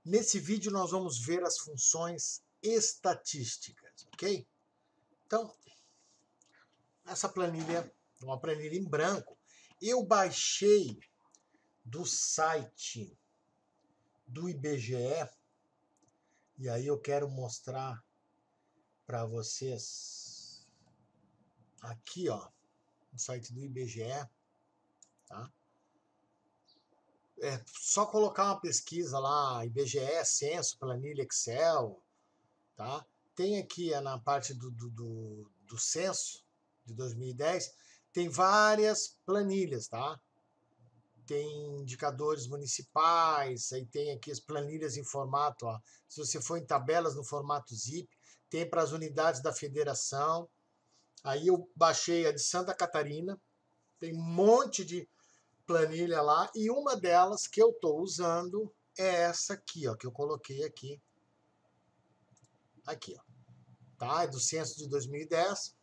Nesse vídeo nós vamos ver as funções estatísticas, ok? Então, essa planilha é uma planilha em branco. Eu baixei do site do IBGE e aí eu quero mostrar para vocês aqui, ó, no site do IBGE, tá? É só colocar uma pesquisa lá, IBGE, censo, planilha Excel, tá? Tem aqui na parte do censo de 2010, tem várias planilhas, tá? Tem indicadores municipais, aí tem aqui as planilhas em formato, ó. Se você for em tabelas no formato zip, tem para as unidades da federação. Aí eu baixei a de Santa Catarina, tem um monte de planilha lá, e uma delas que eu estou usando é essa aqui, ó, que eu coloquei aqui. Aqui, ó. Tá? É do censo de 2010.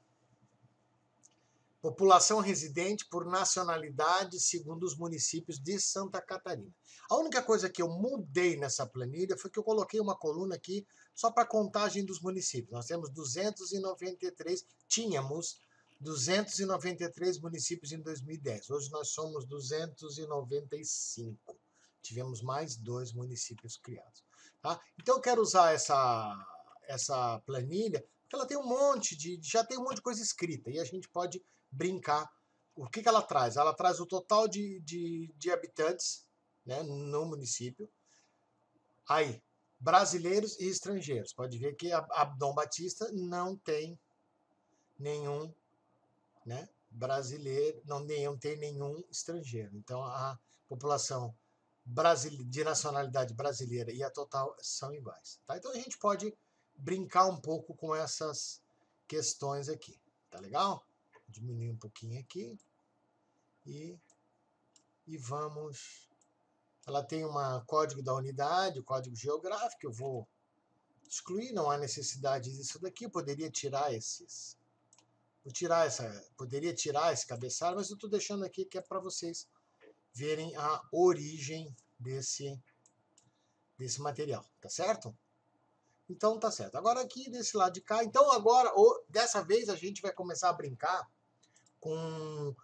População residente por nacionalidade segundo os municípios de Santa Catarina. A única coisa que eu mudei nessa planilha foi que eu coloquei uma coluna aqui só para contagem dos municípios. Nós temos 293, tínhamos 293 municípios em 2010. Hoje nós somos 295. Tivemos mais 2 municípios criados. Tá? Então eu quero usar essa planilha, porque ela tem um monte já tem um monte de coisa escrita e a gente pode brincar. O que ela traz? Ela traz o total de habitantes, né, no município. Aí, brasileiros e estrangeiros. Pode ver que a Dom Batista não tem nenhum, né, brasileiro, não tem nenhum estrangeiro. Então, a população de nacionalidade brasileira e a total são iguais. Tá? Então, a gente pode brincar um pouco com essas questões aqui. Tá legal? Diminuir um pouquinho aqui e vamos. Ela tem um código da unidade, o código geográfico, eu vou excluir, não há necessidade disso daqui, eu poderia tirar esses. Poderia tirar esse cabeçalho, mas eu estou deixando aqui que é para vocês verem a origem desse material, tá certo? Então tá certo. Agora aqui desse lado de cá, então agora, dessa vez a gente vai começar a brincar com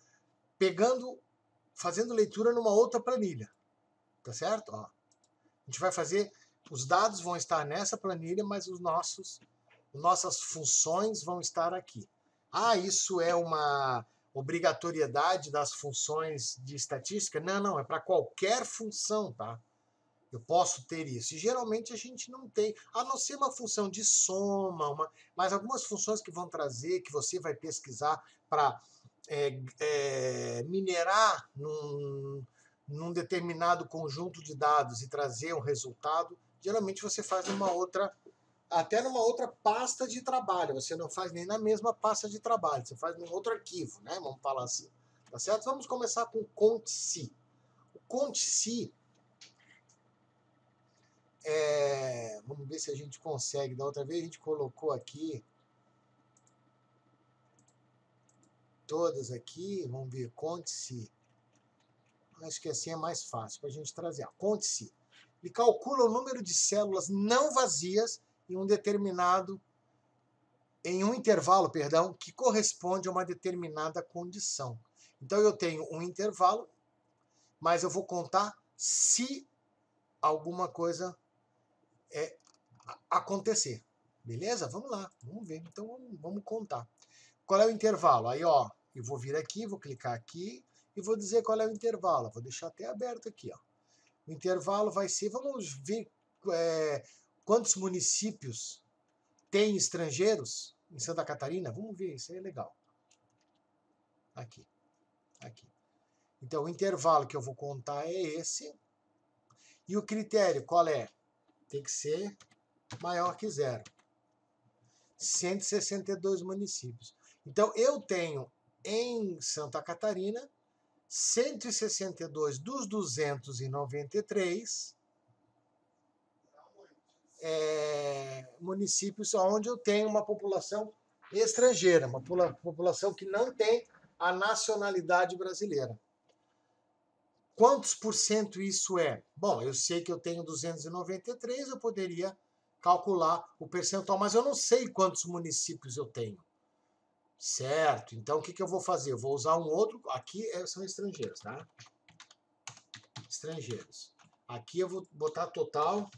fazendo leitura numa outra planilha, tá certo? Ó, a gente vai fazer, os dados vão estar nessa planilha, mas nossas funções vão estar aqui. Ah, isso é uma obrigatoriedade das funções de estatística? Não, não, é para qualquer função, tá? Eu posso ter isso. E geralmente a gente não tem, a não ser uma função de soma, mas algumas funções que vão trazer, que você vai pesquisar para minerar num determinado conjunto de dados e trazer um resultado, geralmente você faz até numa outra pasta de trabalho. Você não faz nem na mesma pasta de trabalho, você faz num outro arquivo, né? Vamos falar assim. Tá certo? Vamos começar com o Cont.SI. O Cont.SI vamos ver se a gente consegue. Da outra vez a gente colocou aqui todas aqui. Vamos ver, Cont.SI. Acho que assim é mais fácil para a gente trazer. Cont.SI. Ele calcula o número de células não vazias em um intervalo, que corresponde a uma determinada condição. Então eu tenho um intervalo, mas eu vou contar se alguma coisa acontecer. Beleza? Vamos lá, vamos ver. Então vamos contar. Qual é o intervalo? Aí, ó, eu vou vir aqui, vou clicar aqui e vou dizer qual é o intervalo. Vou deixar até aberto aqui, ó. O intervalo vai ser, vamos ver quantos municípios tem estrangeiros em Santa Catarina. Vamos ver, isso aí é legal. Aqui. Então, o intervalo que eu vou contar é esse. E o critério, qual é? Tem que ser maior que 0. 162 municípios. Então, eu tenho em Santa Catarina 162 dos 293 municípios onde eu tenho uma população estrangeira, uma população que não tem a nacionalidade brasileira. Quantos por cento isso é? Bom, eu sei que eu tenho 293, eu poderia calcular o percentual, mas eu não sei quantos municípios eu tenho. Certo? Então, o que eu vou fazer? Eu vou usar um outro... Aqui são estrangeiros, tá? Estrangeiros. Aqui eu vou botar total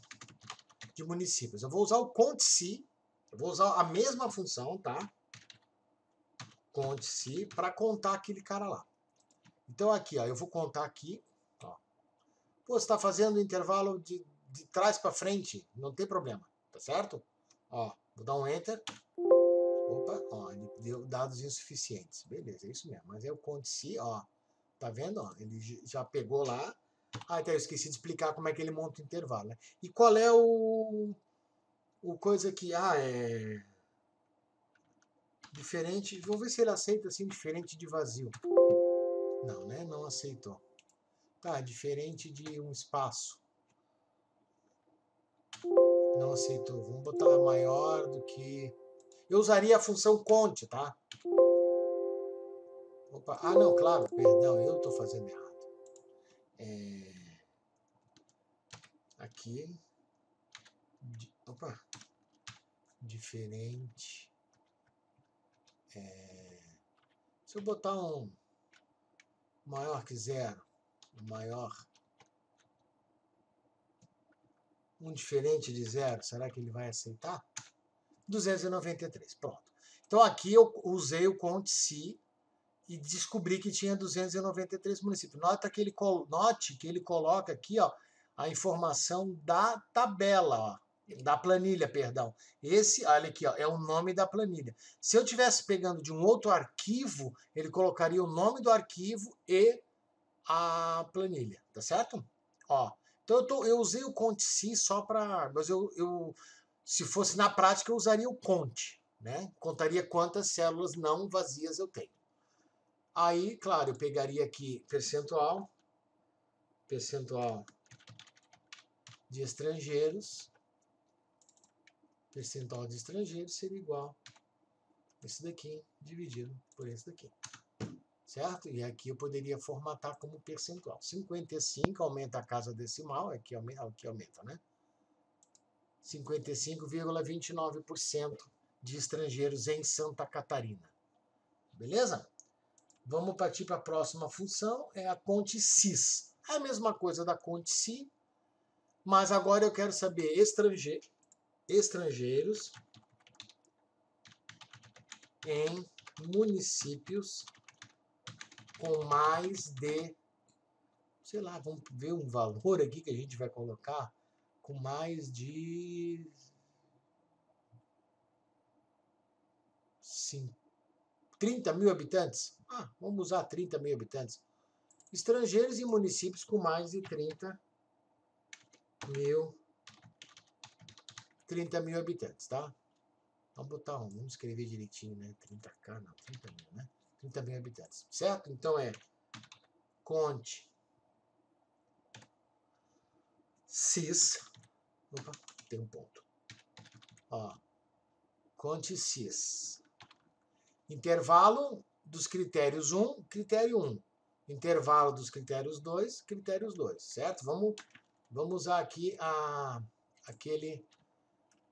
de municípios. Eu vou usar o cont.se. Eu vou usar a mesma função, tá? Cont.se para contar aquele cara lá. Então, aqui, ó, eu vou contar aqui. Ó. Pô, você está fazendo intervalo de trás para frente. Não tem problema, tá certo? Ó, vou dar um Enter. Opa, ó, ele deu dados insuficientes. Beleza, é isso mesmo. Mas é o cont.se, ó. Tá vendo? Ó, ele já pegou lá. Ah, até eu esqueci de explicar como é que ele monta o intervalo, né? E qual é o coisa que... Ah, é... Diferente... Vamos ver se ele aceita assim, diferente de vazio. Não, né? Não aceitou. Tá, diferente de um espaço. Não aceitou. Vamos botar maior do que... Eu usaria a função cont, tá? Opa. Ah, não, claro, perdão, eu estou fazendo errado. Aqui. Opa. Diferente. Se eu botar um maior que zero, maior, um diferente de zero, será que ele vai aceitar? 293, pronto. Então aqui eu usei o cont.se e descobri que tinha 293 municípios. Note que ele coloca aqui, ó, a informação da tabela, ó, da planilha, perdão. Esse, olha aqui, ó, é o nome da planilha. Se eu estivesse pegando de um outro arquivo, ele colocaria o nome do arquivo e a planilha, tá certo? Ó, então eu usei o cont.se só para... Mas se fosse na prática, eu usaria o cont, né? Contaria quantas células não vazias eu tenho. Aí, claro, eu pegaria aqui percentual de estrangeiros, percentual de estrangeiros seria igual a esse daqui dividido por esse daqui. Certo? E aqui eu poderia formatar como percentual. 55 aumenta a casa decimal, aqui aumenta, né? 55,29% de estrangeiros em Santa Catarina. Beleza? Vamos partir para a próxima função, é a cont.sys. É a mesma coisa da cont.se, mas agora eu quero saber estrangeiros em municípios com mais de, sei lá, vamos ver um valor aqui que a gente vai colocar, com mais de 30 mil habitantes. Ah, vamos usar 30 mil habitantes. Estrangeiros em municípios com mais de 30 mil habitantes, tá? Vamos escrever direitinho, né? 30k, não, 30 mil, né? 30 mil habitantes, certo? Então é cont.sys. Opa, tem um ponto. Ó, cont.sys. Intervalo dos critérios 1, critério 1. Intervalo dos critérios 2, critérios 2, certo? Vamos usar aqui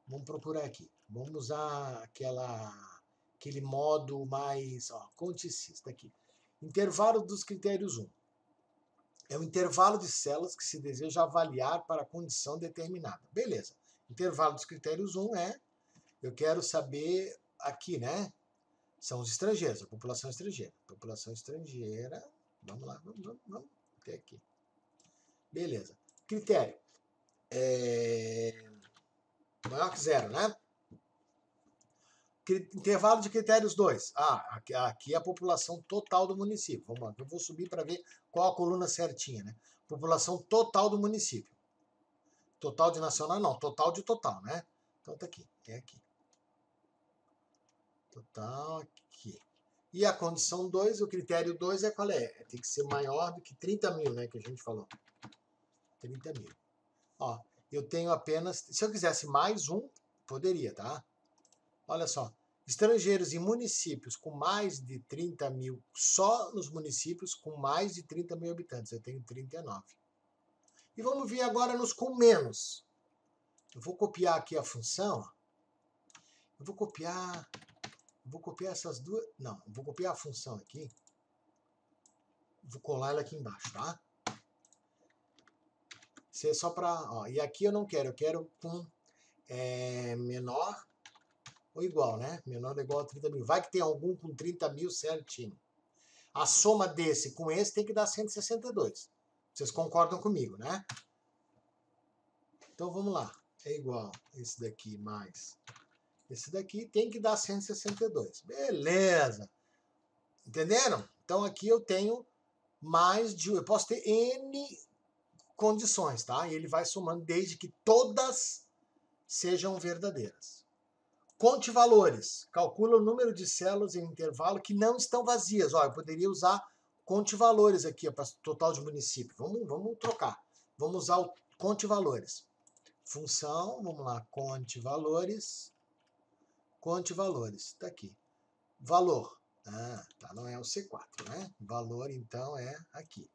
vamos procurar aqui. Vamos usar aquele modo mais, ó, cont.sys, tá aqui. Intervalo dos critérios 1. É o intervalo de células que se deseja avaliar para a condição determinada. Beleza. Intervalo dos critérios 1 eu quero saber aqui, né? São os estrangeiros, a população estrangeira. População estrangeira, vamos lá, vamos até aqui. Beleza. Critério. Maior que zero, né? Intervalo de critérios 2. Ah, aqui é a população total do município. Vamos lá, eu vou subir para ver qual a coluna certinha, né? População total do município. Total de nacional, não. Total de total, né? Então tá aqui, é aqui. Total aqui. E a condição 2, o critério 2 é qual é? Tem que ser maior do que 30 mil, né? Que a gente falou. 30 mil. Ó, eu tenho apenas... Se eu quisesse mais um, poderia, tá? Olha só. Estrangeiros em municípios com mais de 30 mil, só nos municípios com mais de 30 mil habitantes. Eu tenho 39. E vamos ver agora nos com menos. Eu vou copiar aqui a função. Eu vou copiar essas duas. Não, eu vou copiar a função aqui. Vou colar ela aqui embaixo, tá? Isso é só para. E aqui eu não quero, eu quero com menor ou igual, né? Menor ou igual a 30 mil. Vai que tem algum com 30 mil certinho. A soma desse com esse tem que dar 162. Vocês concordam comigo, né? Então vamos lá. É igual esse daqui mais esse daqui tem que dar 162. Beleza. Entenderam? Então aqui eu tenho mais de... Eu posso ter N condições, tá? E ele vai somando desde que todas sejam verdadeiras. Conte valores. Calcula o número de células em intervalo que não estão vazias. Ó, eu poderia usar conte valores aqui para total de município. Vamos trocar. Vamos usar o conte valores. Função, vamos lá, conte valores. Conte valores, tá aqui. Valor. Ah, tá, não é o C4, né? Valor, então, é aqui.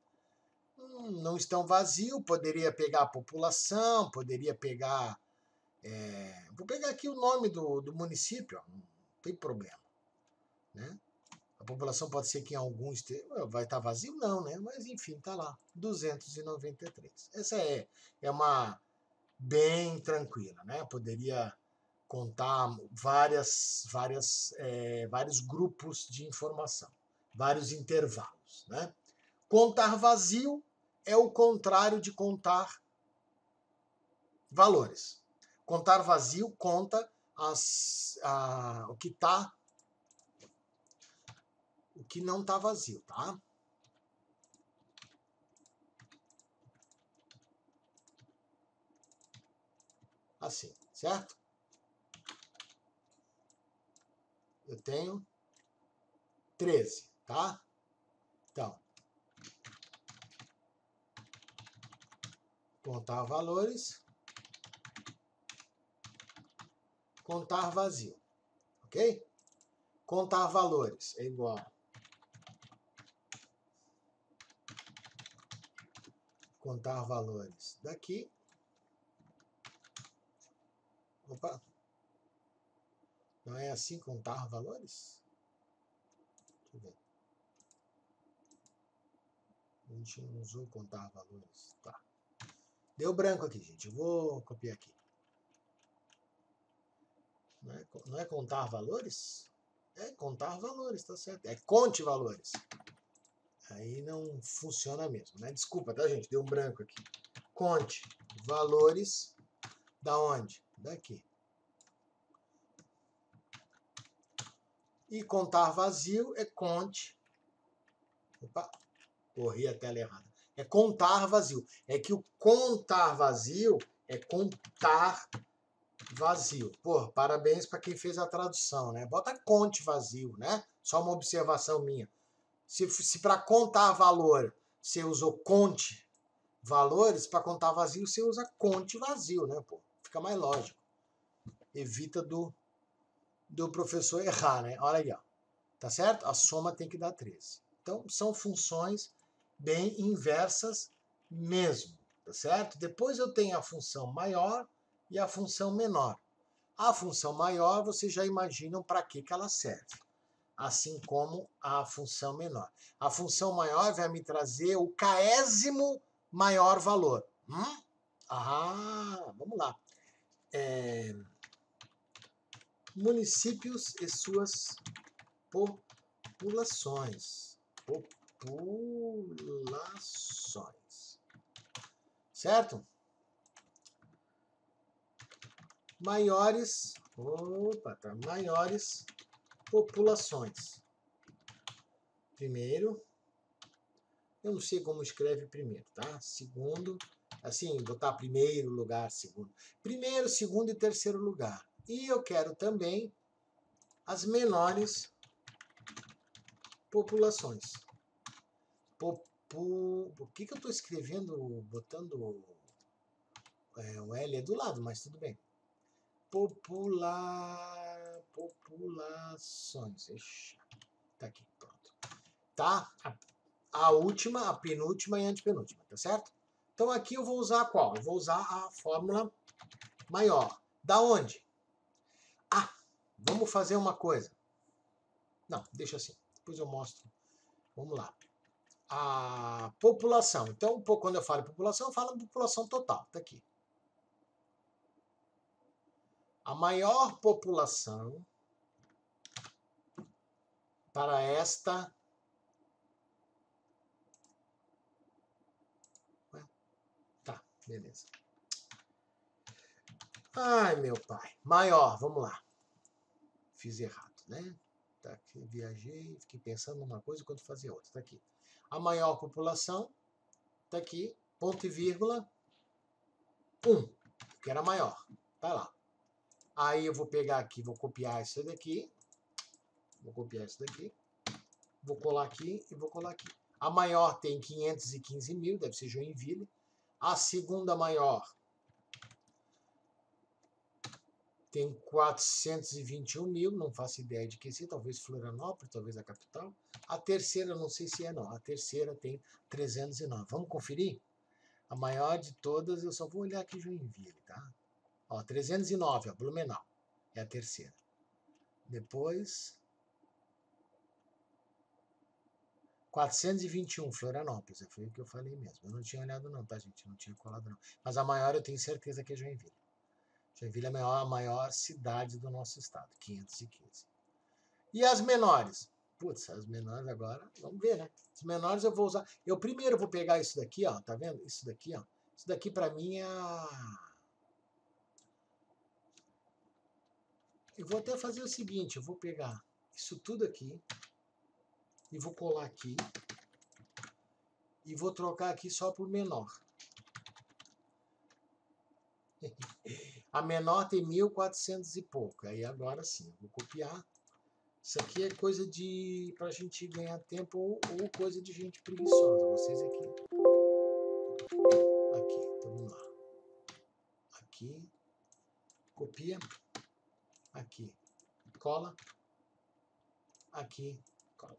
Não estão vazio, poderia pegar a população, poderia pegar... vou pegar aqui o nome do município, ó, não tem problema, né? A população pode ser que em alguns vai estar vazio, não, né? Mas enfim, tá lá, 293. Essa é uma bem tranquila, né? Poderia contar vários grupos de informação, vários intervalos, né? Contar vazio é o contrário de contar valores. Contar vazio conta o que não está vazio, tá? Assim, certo? Eu tenho 13, tá? Então, contar valores, contar vazio, ok? Contar valores é igual contar valores daqui. Opa! Não é assim contar valores? Deixa eu ver. A gente não usou contar valores. Tá. Deu branco aqui, gente. Eu vou copiar aqui. Não é contar valores? É contar valores, tá certo. É conte valores. Aí não funciona mesmo, né? Desculpa, tá, gente? Deu um branco aqui. Conte valores da onde? Daqui. E contar vazio é conte. Opa, corri a tela errada. É contar vazio. É que o contar vazio é contar vazio. Pô, parabéns para quem fez a tradução, né? Bota conte vazio, né? Só uma observação minha. Se para contar valor você usou conte valores, para contar vazio você usa conte vazio, né? Pô, fica mais lógico. Evita do professor errar, né? Olha aí, ó. Tá certo? A soma tem que dar 13. Então, são funções bem inversas mesmo, tá certo? Depois eu tenho a função maior e a função menor. A função maior, vocês já imaginam para que ela serve, assim como a função menor. A função maior vai me trazer o késimo maior valor. Vamos lá. Municípios e suas populações. Certo? Maiores populações. Primeiro, eu não sei como escreve primeiro, tá? Segundo, assim, botar primeiro lugar, segundo. Primeiro, segundo e terceiro lugar. E eu quero também as menores populações. Por que eu estou escrevendo, botando o L é do lado, mas tudo bem. populações. Ixi, tá aqui, pronto. Tá? A última, a penúltima e a antepenúltima, tá certo? Então aqui eu vou usar qual? Eu vou usar a fórmula maior. Da onde? Ah, vamos fazer uma coisa. Não, deixa assim. Depois eu mostro. Vamos lá. A população. Então, quando eu falo população, eu falo população total. Tá aqui. A maior população para esta... Tá, beleza. Ai, meu pai. Maior, vamos lá. Fiz errado, né? Tá aqui, viajei, fiquei pensando numa coisa enquanto fazia outra. Tá aqui. A maior população, tá aqui, ponto e vírgula, 1, que era maior. Tá lá. Aí eu vou pegar aqui, vou copiar isso daqui. Vou copiar isso daqui. Vou colar aqui e vou colar aqui. A maior tem 515 mil, deve ser Joinville. A segunda maior tem 421 mil, não faço ideia de que seja, talvez Florianópolis, talvez a capital. A terceira, não sei se é não, a terceira tem 309. Vamos conferir? A maior de todas, eu só vou olhar aqui Joinville, tá? Ó, 309, ó, Blumenau, é a terceira. Depois, 421, Florianópolis, foi o que eu falei mesmo. Eu não tinha olhado não, tá, gente? Não tinha colado não. Mas a maior eu tenho certeza que é Joinville. Joinville é a maior cidade do nosso estado, 515. E as menores? Putz, as menores agora, vamos ver, né? As menores eu vou usar... Eu primeiro vou pegar isso daqui, ó, tá vendo? Isso daqui, ó. Isso daqui pra mim é a... Eu vou até fazer o seguinte, eu vou pegar isso tudo aqui e vou colar aqui e vou trocar aqui só por menor. A menor tem 1.400 e pouco. Aí agora sim, eu vou copiar. Isso aqui é coisa de... pra gente ganhar tempo ou coisa de gente preguiçosa. Vocês aqui. Aqui, então vamos lá. Aqui. Copia. Aqui. Cola. Aqui. Cola.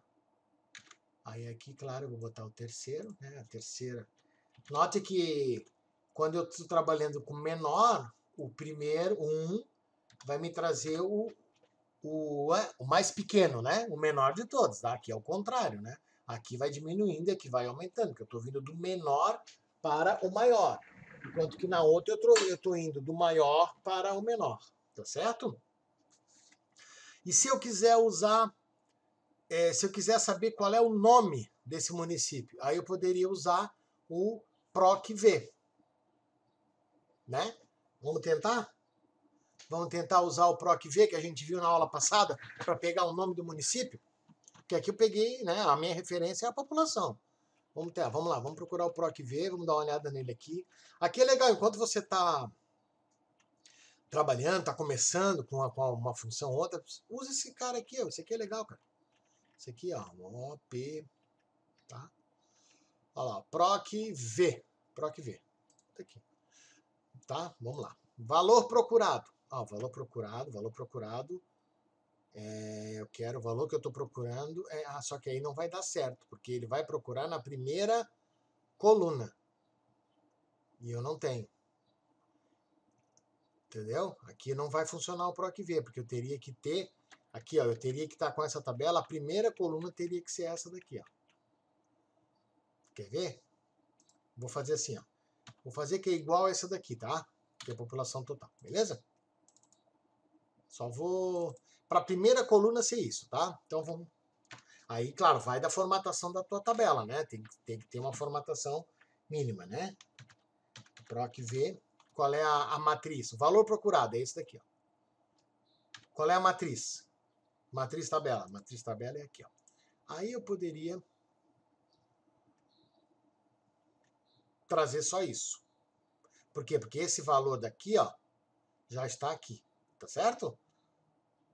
Aí aqui, claro, eu vou botar o terceiro, né? A terceira. Note que quando eu estou trabalhando com menor, o primeiro, vai me trazer o mais pequeno, né? O menor de todos, tá? Aqui é o contrário, né? Aqui vai diminuindo e aqui vai aumentando, porque eu estou vindo do menor para o maior. Enquanto que na outra eu estou indo do maior para o menor, tá certo? E se eu quiser usar, se eu quiser saber qual é o nome desse município, aí eu poderia usar o PROC-V, né? Vamos tentar? Vamos tentar usar o PROC-V que a gente viu na aula passada para pegar o nome do município? Porque aqui eu peguei, né? A minha referência é a população. Vamos lá, vamos procurar o PROC-V, vamos dar uma olhada nele aqui. Aqui é legal, enquanto você está trabalhando, está começando com uma função ou outra, usa esse cara aqui, ó. Esse aqui é legal, cara. Esse aqui, ó, OP, tá? Olha lá, PROC-V. PROC-V. Tá aqui. Tá? Vamos lá. Valor procurado. Ó, valor procurado. Eu quero o valor que eu estou procurando. Só que aí não vai dar certo, porque ele vai procurar na primeira coluna. E eu não tenho. Entendeu? Aqui não vai funcionar o PROC-V, porque eu teria que ter... Aqui, ó, eu teria que estar com essa tabela, a primeira coluna teria que ser essa daqui, ó. Quer ver? Vou fazer assim, ó. Vou fazer que é igual a essa daqui, tá? Que é a população total, beleza? Só vou... Para a primeira coluna ser isso, tá? Então vamos... Aí, claro, vai da formatação da tua tabela, né? Tem que ter uma formatação mínima, né? PROC-V. Qual é a matriz? O valor procurado é esse daqui, ó. Qual é a matriz? Matriz tabela. Matriz tabela é aqui, ó. Aí eu poderia trazer só isso. Por quê? Porque esse valor daqui, ó, já está aqui. Tá certo?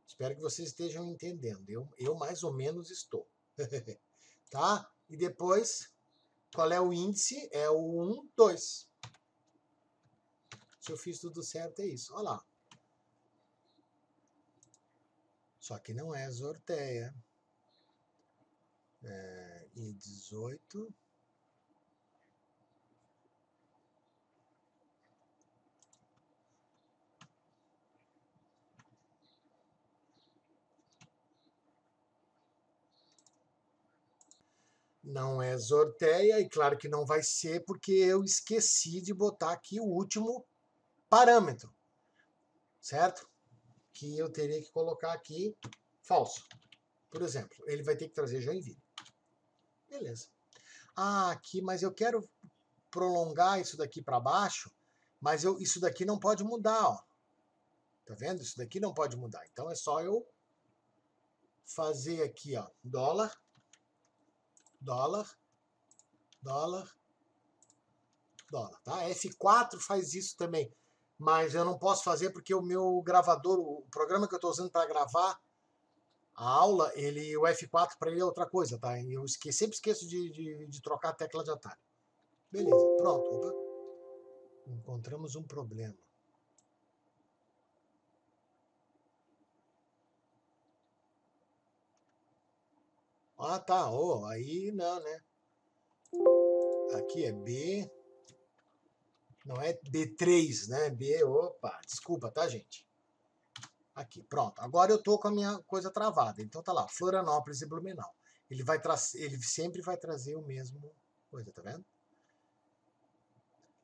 Espero que vocês estejam entendendo. Eu mais ou menos estou. Tá? E depois, qual é o índice? É o 1, 2. Se eu fiz tudo certo, é isso. Olha lá. Só que não é sorteia. E 18. Não é sorteia, e claro que não vai ser, porque eu esqueci de botar aqui o último parâmetro, certo? Que eu teria que colocar aqui falso. Por exemplo, ele vai ter que trazer Joinville. Beleza. Ah, aqui, mas eu quero prolongar isso daqui para baixo, mas isso daqui não pode mudar, ó. Tá vendo? Isso daqui não pode mudar. Então é só eu fazer aqui, ó, dólar, dólar, dólar, dólar, tá? F4 faz isso também, mas eu não posso fazer porque o meu gravador, o programa que eu estou usando para gravar a aula, o F4 para ele é outra coisa, tá? Eu sempre esqueço de trocar a tecla de atalho. Beleza, pronto. Opa. Encontramos um problema. Ah, tá. Oh, aí não, né? Aqui é B. Não é B3, né? B, opa, desculpa, tá, gente? Aqui, pronto. Agora eu tô com a minha coisa travada. Então tá lá, Florianópolis e Blumenau. Ele sempre vai trazer o mesmo coisa, tá vendo?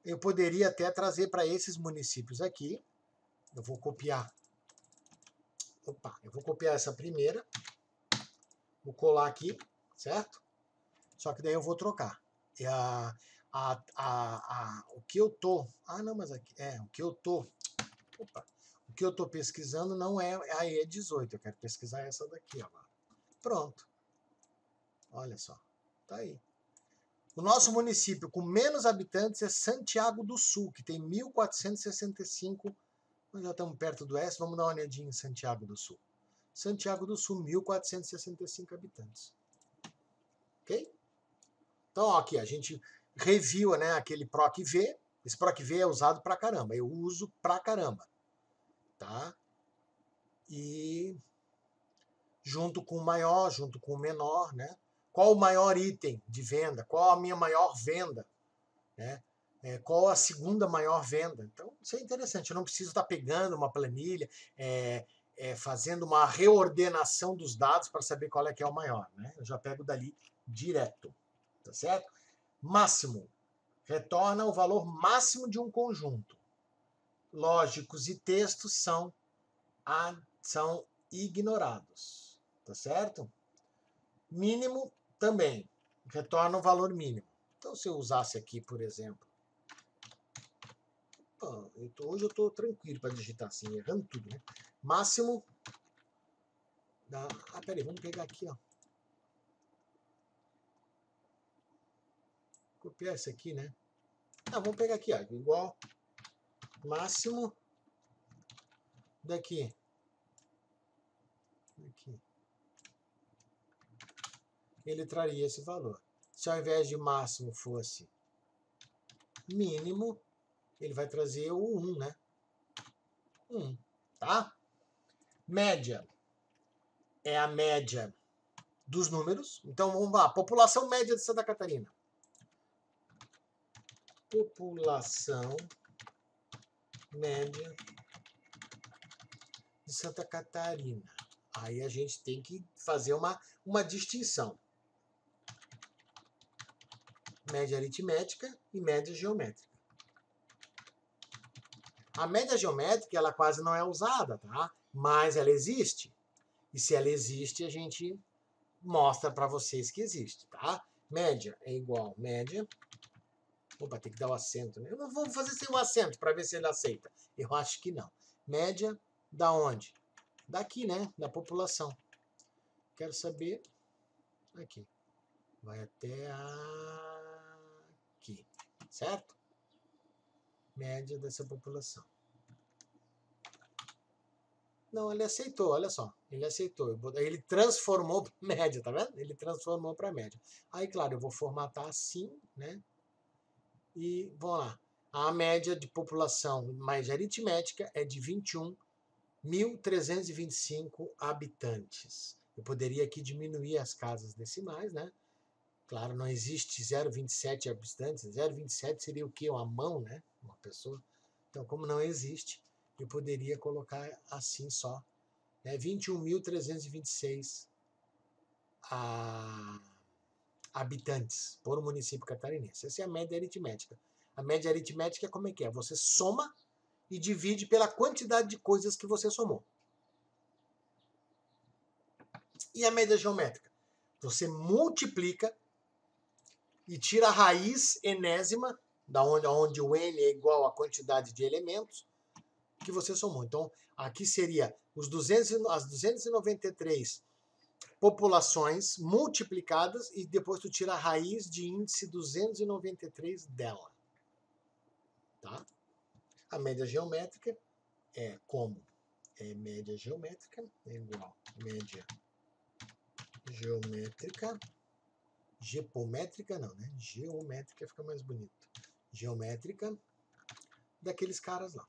Eu poderia até trazer para esses municípios aqui. Eu vou copiar. Opa, eu vou copiar essa primeira. Vou colar aqui, certo? Só que daí eu vou trocar. E o que eu tô... Ah, não, mas aqui... o que eu tô... Opa. O que eu tô pesquisando não é a E18. Eu quero pesquisar essa daqui agora. Pronto. Olha só. Tá aí. O nosso município com menos habitantes é Santiago do Sul, que tem 1.465. Nós já estamos perto do oeste. Vamos dar uma olhadinha em Santiago do Sul. Santiago do Sul, 1.465 habitantes. Ok? Então, ó, aqui, a gente reviu, né, aquele PROC-V. Esse PROC-V é usado pra caramba. Eu uso pra caramba. Tá? E junto com o maior, junto com o menor, né? Qual o maior item de venda? Qual a minha maior venda? Né? Qual a segunda maior venda? Então, isso é interessante. Eu não preciso estar pegando uma planilha, fazendo uma reordenação dos dados para saber qual é que é o maior. Né? Eu já pego dali direto. Tá certo? Máximo. Retorna o valor máximo de um conjunto. Lógicos e textos são ignorados. Tá certo? Mínimo também. Retorna o valor mínimo. Então, se eu usasse aqui, por exemplo... hoje eu estou tranquilo para digitar assim, errando tudo, né? Máximo... peraí, vamos pegar aqui, ó. Copiar esse aqui, né? Vamos pegar aqui, ó. Igual... Máximo... Daqui. Ele traria esse valor. Se ao invés de máximo fosse mínimo, ele vai trazer o 1, né? 1, tá? Média é a média dos números. Então, vamos lá. População média de Santa Catarina. População média de Santa Catarina. Aí a gente tem que fazer uma distinção. Média aritmética e média geométrica. A média geométrica, ela quase não é usada, tá? Mas ela existe. E se ela existe, a gente mostra para vocês que existe, tá? Média é igual média... Opa, tem que dar o acento, né? Eu não vou fazer sem o acento para ver se ele aceita. Eu acho que não. Média da onde? Daqui, né? Da população. Quero saber... Aqui. Vai até aqui. Certo? Média dessa população. Não, ele aceitou, olha só. Ele aceitou. Ele transformou para média, tá vendo? Ele transformou para média. Aí, claro, eu vou formatar assim, né? E vamos lá. A média de população mais aritmética é de 21 1.325 habitantes. Eu poderia aqui diminuir as casas decimais, né? Claro, não existe 0,27 habitantes. 0,27 seria o quê? Uma mão, né? Uma pessoa. Então, como não existe, eu poderia colocar assim só. Né? 21.326 habitantes por município catarinense. Essa é a média aritmética. A média aritmética, como é que é? Você soma e divide pela quantidade de coisas que você somou. E a média geométrica? Você multiplica e tira a raiz enésima, onde o n é igual à quantidade de elementos que você somou. Então, aqui seria as 293 populações multiplicadas e depois tu tira a raiz de índice 293 dela. Tá? A média geométrica é como? É média geométrica é igual a média geométrica, geométrica não, né? Geométrica fica mais bonito. Geométrica daqueles caras lá.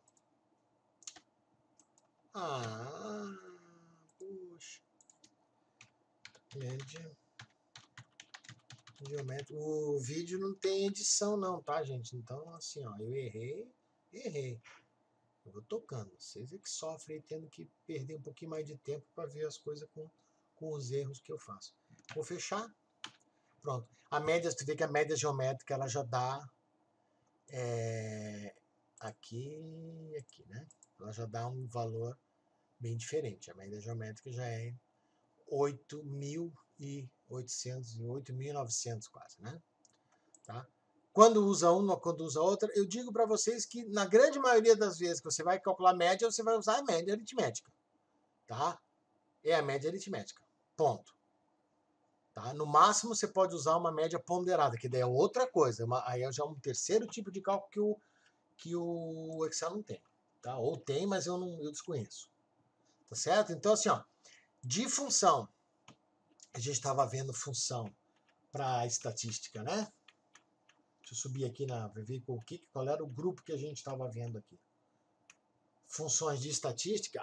Poxa. Média geométrica. O vídeo não tem edição não, tá, gente? Então, assim, ó, eu errei. Eu vou tocando. Vocês é que sofrem tendo que perder um pouquinho mais de tempo para ver as coisas com os erros que eu faço. Vou fechar. Pronto. A média, tu vê que a média geométrica ela já dá aqui, né? Ela já dá um valor bem diferente. A média geométrica já é 8.800, 8.900 quase, né? Tá? Quando usa uma, quando usa outra, eu digo para vocês que na grande maioria das vezes que você vai calcular média, você vai usar a média aritmética, tá? É a média aritmética, ponto. Tá? No máximo você pode usar uma média ponderada, que daí é outra coisa, aí é já um terceiro tipo de cálculo que o Excel não tem, tá? Ou tem, mas eu desconheço, tá certo? Então assim, ó, de função, a gente estava vendo função para estatística, né? Deixa eu subir aqui para ver qual era o grupo que a gente estava vendo aqui. Funções de estatística,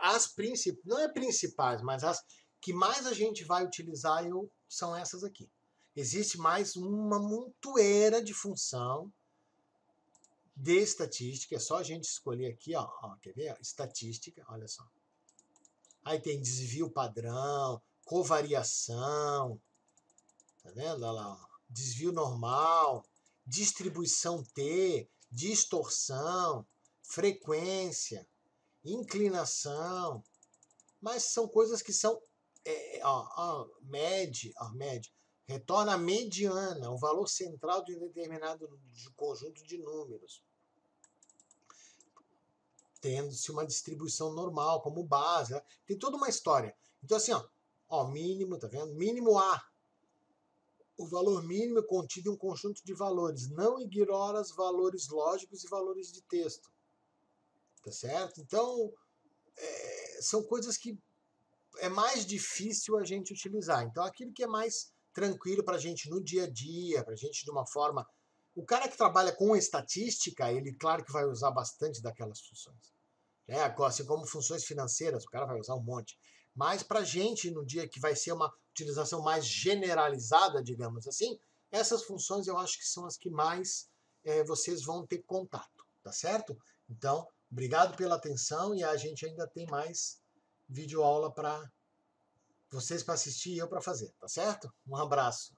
não é principais, mas as que mais a gente vai utilizar são essas aqui. Existe mais uma montoeira de função de estatística, é só a gente escolher aqui, ó, quer ver? Estatística, olha só. Aí tem desvio padrão, covariação, tá vendo? Olha lá, ó. Desvio normal, distribuição T, distorção, frequência, inclinação, mas são coisas que são média, retorna a mediana, o valor central de um determinado conjunto de números, tendo-se uma distribuição normal como base, né? Tem toda uma história. Então assim, ó, mínimo, tá vendo? Mínimo A. O valor mínimo é contido em um conjunto de valores. Não ignora os valores lógicos e valores de texto. Tá certo? Então, são coisas que é mais difícil a gente utilizar. Então, aquilo que é mais tranquilo para a gente no dia a dia, para a gente de uma forma... O cara que trabalha com estatística, ele, claro que vai usar bastante daquelas funções. Né? Assim como funções financeiras, o cara vai usar um monte. Mas para a gente, no dia que vai ser uma utilização mais generalizada, digamos assim, essas funções eu acho que são as que mais vocês vão ter contato, tá certo? Então, obrigado pela atenção e a gente ainda tem mais videoaula para vocês para assistir e eu para fazer, tá certo? Um abraço.